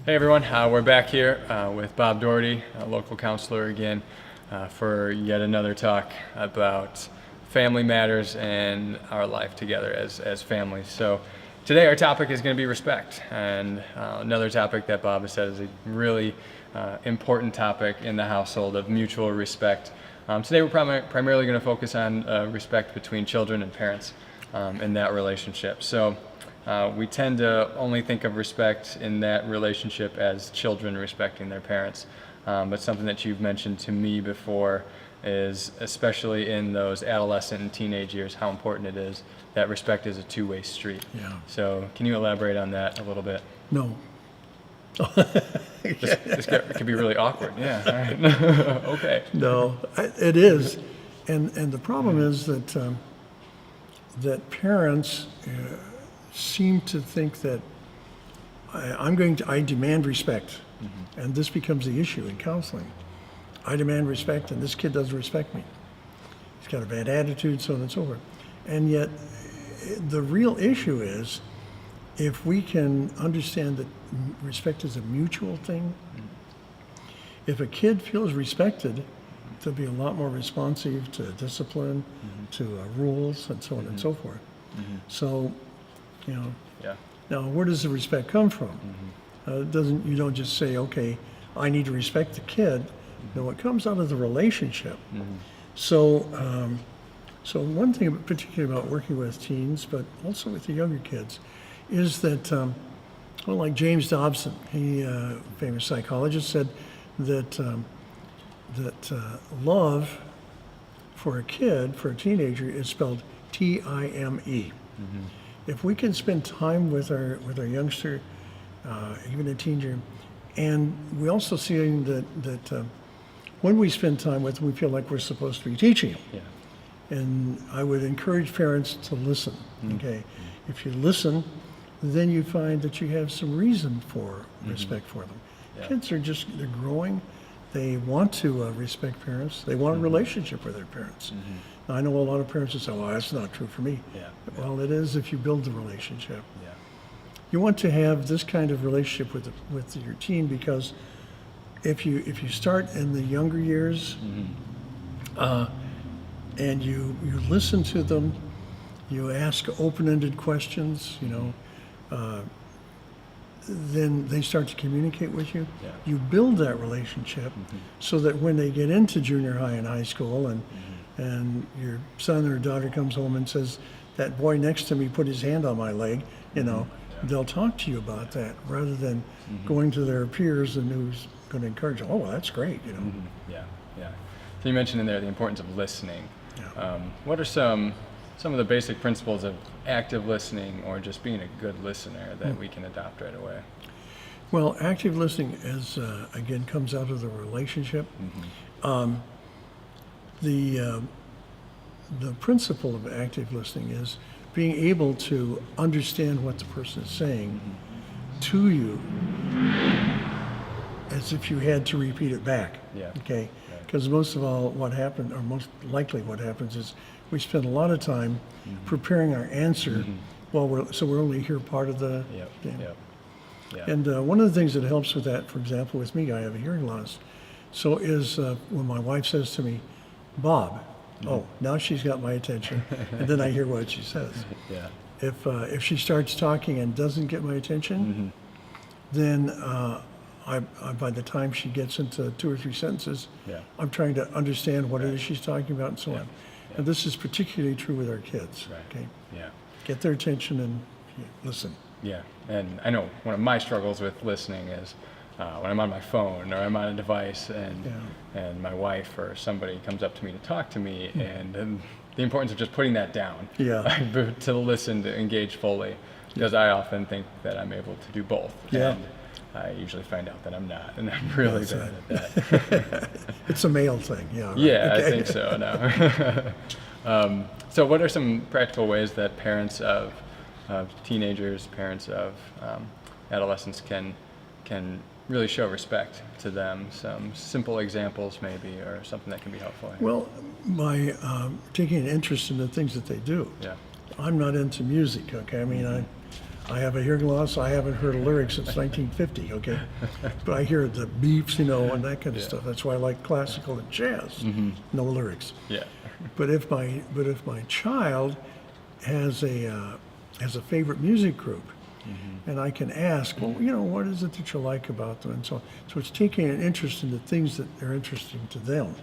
Hey everyone, we're back here with Bob Doherty, a local counselor again, for yet another talk about family matters and our life together as families. So today our topic is going to be respect, and another topic that Bob has said is a really important topic in the household of mutual respect. Today we're primarily going to focus on respect between children and parents in that relationship. So we tend to only think of respect in that relationship as children respecting their parents. But something that you've mentioned to me before is, especially in those adolescent and teenage years, how important it is that respect is a two-way street. Yeah. So can you elaborate on that a little bit? No. This could be really awkward. Yeah. All right. Okay. No, it is. And the problem is that that parents seem to think that I demand respect, and this becomes the issue in counseling. I demand respect, and this kid doesn't respect me. He's got a bad attitude, so on and so forth. And yet, the real issue is if we can understand that respect is a mutual thing. If a kid feels respected, they'll be a lot more responsive to discipline, to rules, and so on and so forth. So, you know, now where does the respect come from? You don't just say, okay, I need to respect the kid. No, it comes out of the relationship. So, so one thing particularly about working with teens, but also with the younger kids, is that, well, like James Dobson, he, famous psychologist, said that love for a kid, for a teenager, is spelled T-I-M-E. If we can spend time with our youngster, even a teenager, and we also see that when we spend time with them, we feel like we're supposed to be teaching them. Yeah. And I would encourage parents to listen. Okay, if you listen, then you find that you have some reason for respect for them. Yeah. Kids are they're growing. They want to respect parents. They want a relationship with their parents. Now, I know a lot of parents will say, well, that's not true for me. Yeah. Well, it is if you build the relationship. Yeah. You want to have this kind of relationship with your teen, because if you start in the younger years and you listen to them, you ask open-ended questions, then they start to communicate with you. Yeah. You build that relationship so that when they get into junior high and high school, and your son or daughter comes home and says, that boy next to me put his hand on my leg, they'll talk to you about that rather than going to their peers and who's going to encourage them. Oh, well, that's great, Yeah. Yeah. So you mentioned in there the importance of listening. Yeah. What are some of the basic principles of active listening, or just being a good listener, that we can adopt right away? Well, active listening is, again, comes out of the relationship. The principle of active listening is being able to understand what the person is saying to you as if you had to repeat it back. Yeah. Okay? Because most of all, what happened, or most likely what happens, is we spend a lot of time preparing our answer so we're only hear part of the game. Yeah. And one of the things that helps with that, for example, with me, I have a hearing loss, so is when my wife says to me, Bob, oh, now she's got my attention, and then I hear what she says. Yeah. If she starts talking and doesn't get my attention, then by the time she gets into 2 or 3 sentences, I'm trying to understand what it is she's talking about and so on. And this is particularly true with our kids. Right. Okay, Yeah. get their attention and listen. Yeah. And I know one of my struggles with listening is when I'm on my phone or I'm on a device and my wife or somebody comes up to me to talk to me, and the importance of just putting that down. Yeah. To listen, to engage fully, because I often think that I'm able to do both. Yeah. And I usually find out that I'm not, and I'm really bad at that. It's a male thing, yeah. Right? Yeah, Okay. I think so now. So what are some practical ways that parents of teenagers, parents of adolescents can really show respect to them? Some simple examples maybe, or something that can be helpful. Well, by taking an interest in the things that they do. Yeah. I'm not into music, okay? I mean, I have a hearing loss. I haven't heard a lyric since 1950, okay? But I hear the beeps, and that kind of stuff. That's why I like classical and jazz. No lyrics. Yeah. But if my child has a favorite music group, and I can ask, well, what is it that you like about them, and so on. So it's taking an interest in the things that are interesting to them.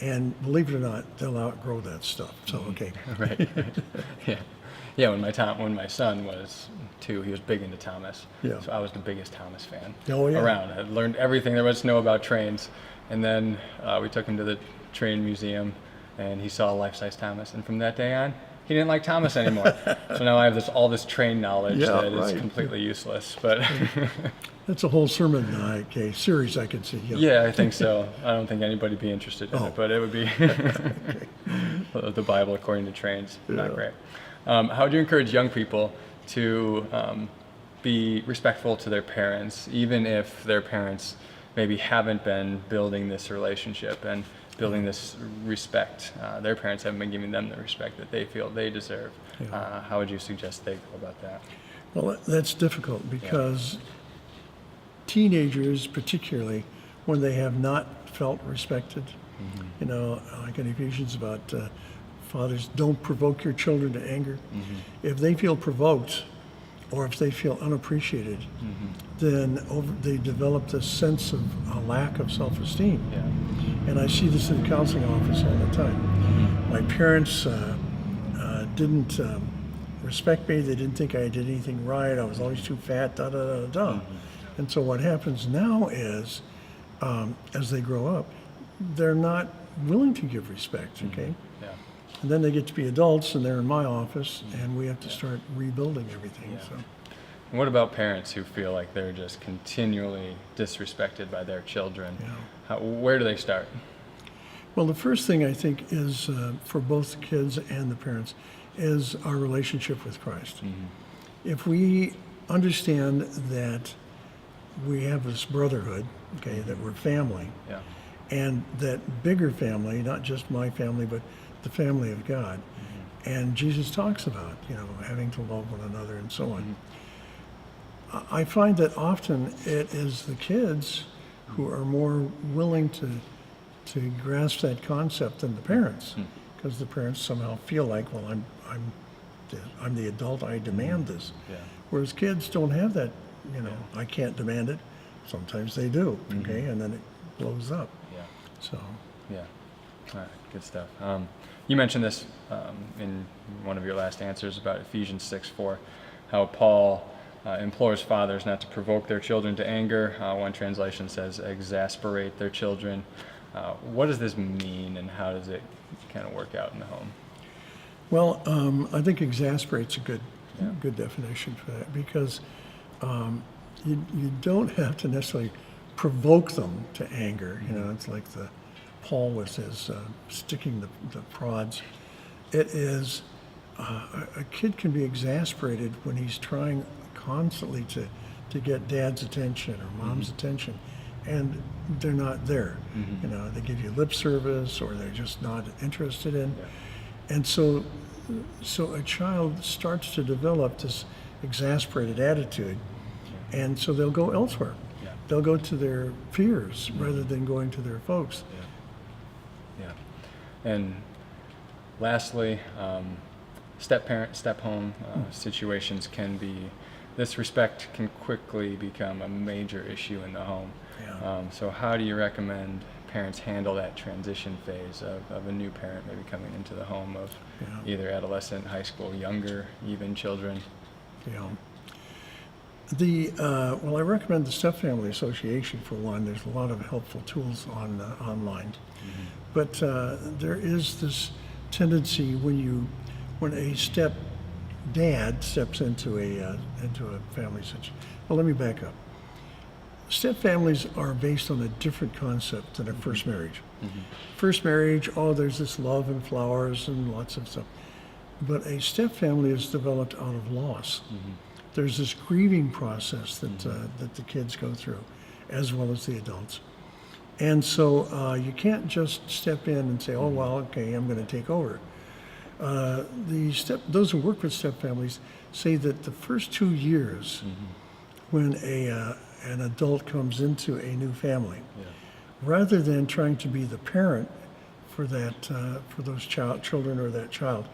And believe it or not, they'll outgrow that stuff. So okay. Right. Yeah. Yeah. When my son was 2, he was big into Thomas. Yeah. So I was the biggest Thomas fan Oh, yeah. around. I learned everything there was to know about trains, and then we took him to the train museum, and he saw life-size Thomas. And from that day on, he didn't like Thomas anymore. So now I have all this train knowledge Yeah, that is right. completely useless. But That's a whole sermon series I could see. yeah, I think so. I don't think anybody'd be interested in Oh. it, but it would be the Bible according to trains. Not Yeah. great. How would you encourage young people to be respectful to their parents, even if their parents maybe haven't been building this relationship and building this respect? Their parents haven't been giving them the respect that they feel they deserve. How would you suggest they go about that? Well, that's difficult because teenagers, particularly when they have not felt respected, like in Ephesians about fathers, don't provoke your children to anger. If they feel provoked or if they feel unappreciated, then they develop this sense of a lack of self-esteem. Yeah. And I see this in the counseling office all the time. My parents didn't respect me. They didn't think I did anything right. I was always too fat, da-da-da-da. And so what happens now is, as they grow up, they're not willing to give respect, okay? Yeah. And then they get to be adults and they're in my office and we have to start rebuilding everything. Yeah. So. And what about parents who feel like they're just continually disrespected by their children? Where do they start? Well, the first thing I think is for both the kids and the parents is our relationship with Christ. If we understand that we have this brotherhood, okay, that we're family, Yeah. and that bigger family, not just my family, but the family of God. And Jesus talks about, having to love one another and so on. I find that often it is the kids who are more willing to grasp that concept than the parents, because the parents somehow feel like, well, I'm the adult, I demand this. Yeah. Whereas kids don't have that, I can't demand it. Sometimes they do, okay, and then it blows up. Yeah. So, Yeah. All right. Good stuff. You mentioned this in one of your last answers about Ephesians 6:4, how Paul implores fathers not to provoke their children to anger. One translation says exasperate their children. What does this mean, and how does it kind of work out in the home? well, I think exasperate's a good definition for that, because you don't have to necessarily provoke them to anger. It's like Paul with his sticking the prods. It is a kid can be exasperated when he's trying constantly to get dad's attention or mom's attention, and they're not there. They give you lip service, or they're just not interested in. And so a child starts to develop this exasperated attitude, and so they'll go elsewhere. They'll go to their peers rather than going to their folks. Yeah. And lastly, step-parent, step-home situations this respect can quickly become a major issue in the home. So how do you recommend parents handle that transition phase of a new parent maybe coming into the home of either adolescent, high school, younger, even children? Well, I recommend the Step Family Association for one. There's a lot of helpful tools online, but there is this tendency when a step dad steps into a family situation. Well, let me back up. Step families are based on a different concept than a first marriage. First marriage, there's this love and flowers and lots of stuff. But a step family is developed out of loss. There's this grieving process that the kids go through, as well as the adults. And so you can't just step in and say, oh, well, okay, I'm going to take over. Those who work with step families say that the first 2 years, when an adult comes into a new family, rather than trying to be the parent for those children or that child,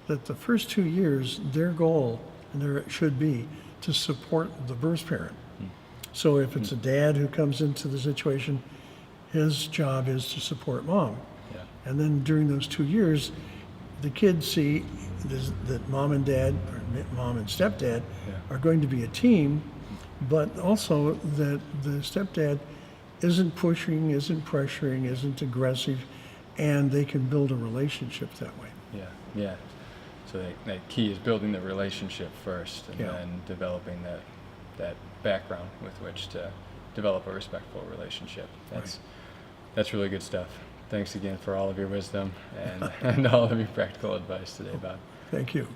that the first 2 years, their goal and there should be to support the birth parent. So if it's a dad who comes into the situation, his job is to support mom. Yeah. And then during those 2 years, the kids see that mom and dad, or mom and stepdad, are going to be a team, but also that the stepdad isn't pushing, isn't pressuring, isn't aggressive, and they can build a relationship that way. Yeah, yeah. So that key is building the relationship first, and Yeah. then developing that background with which to develop a respectful relationship. That's really good stuff. Thanks again for all of your wisdom and all of your practical advice today, Bob. Thank you.